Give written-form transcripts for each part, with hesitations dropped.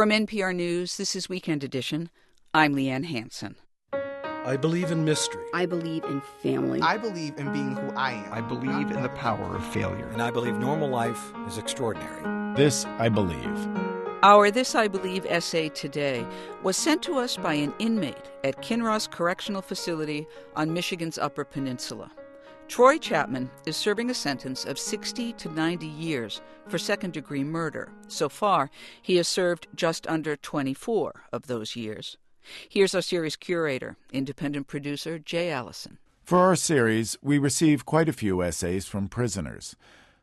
From NPR News, this is Weekend Edition. I'm Leanne Hansen. I believe in mystery. I believe in family. I believe in being who I am. I believe in the power of failure. And I believe normal life is extraordinary. This I believe. Our This I Believe essay today was sent to us by an inmate at Kinross Correctional Facility on Michigan's Upper Peninsula. Troy Chapman is serving a sentence of 60 to 90 years for second-degree murder. So far, he has served just under 24 of those years. Here's our series curator, independent producer Jay Allison. For our series, we receive quite a few essays from prisoners.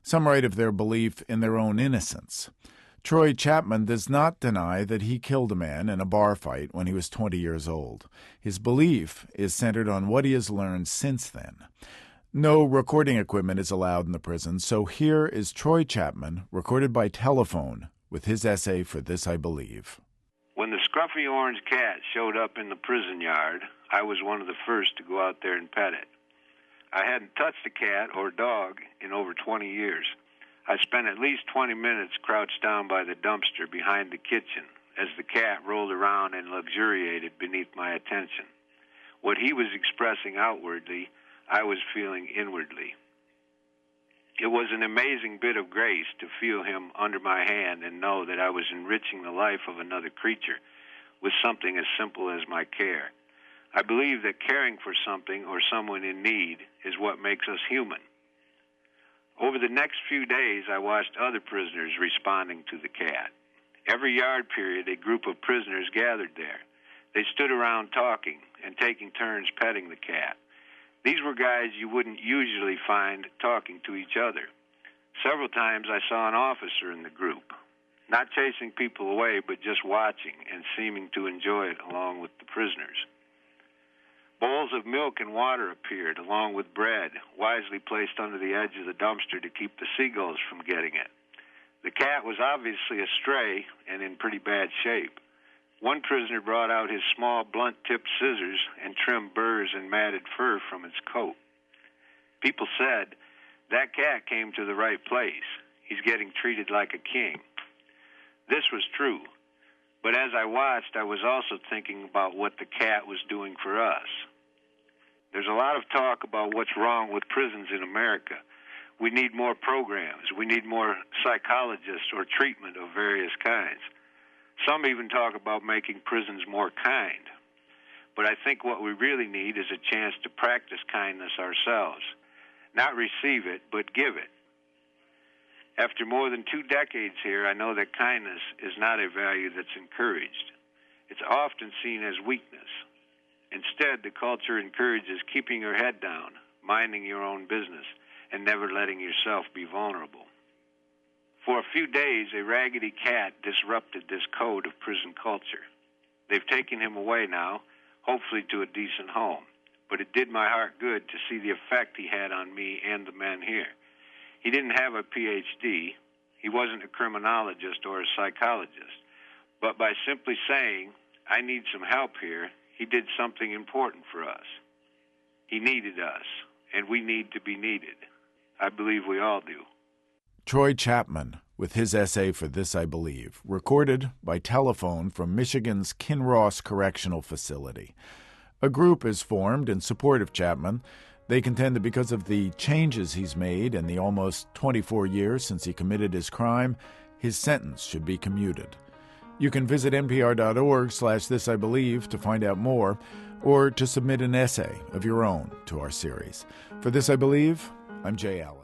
Some write of their belief in their own innocence. Troy Chapman does not deny that he killed a man in a bar fight when he was 20 years old. His belief is centered on what he has learned since then. No recording equipment is allowed in the prison, so here is Troy Chapman, recorded by telephone, with his essay for This I Believe. When the scruffy orange cat showed up in the prison yard, I was one of the first to go out there and pet it. I hadn't touched a cat or dog in over 20 years. I spent at least 20 minutes crouched down by the dumpster behind the kitchen as the cat rolled around and luxuriated beneath my attention. What he was expressing outwardly, I was feeling inwardly. It was an amazing bit of grace to feel him under my hand and know that I was enriching the life of another creature with something as simple as my care. I believe that caring for something or someone in need is what makes us human. Over the next few days, I watched other prisoners responding to the cat. Every yard period, a group of prisoners gathered there. They stood around talking and taking turns petting the cat. These were guys you wouldn't usually find talking to each other. Several times I saw an officer in the group, not chasing people away, but just watching and seeming to enjoy it along with the prisoners. Bowls of milk and water appeared, along with bread, wisely placed under the edge of the dumpster to keep the seagulls from getting it. The cat was obviously a stray and in pretty bad shape. One prisoner brought out his small, blunt-tipped scissors and trimmed burrs and matted fur from its coat. People said, "That cat came to the right place. He's getting treated like a king." This was true, but as I watched, I was also thinking about what the cat was doing for us. There's a lot of talk about what's wrong with prisons in America. We need more programs. We need more psychologists or treatment of various kinds. Some even talk about making prisons more kind. But I think what we really need is a chance to practice kindness ourselves. Not receive it, but give it. After more than 2 decades here, I know that kindness is not a value that's encouraged. It's often seen as weakness. Instead, the culture encourages keeping your head down, minding your own business, and never letting yourself be vulnerable. For a few days, a raggedy cat disrupted this code of prison culture. They've taken him away now, hopefully to a decent home. But it did my heart good to see the effect he had on me and the men here. He didn't have a PhD. He wasn't a criminologist or a psychologist. But by simply saying, "I need some help here," he did something important for us. He needed us, and we need to be needed. I believe we all do. Troy Chapman, with his essay for This I Believe, recorded by telephone from Michigan's Kinross Correctional Facility. A group is formed in support of Chapman. They contend that because of the changes he's made in the almost 24 years since he committed his crime, his sentence should be commuted. You can visit npr.org/thisibelieve to find out more, or to submit an essay of your own to our series. For This I Believe, I'm Jay Allison.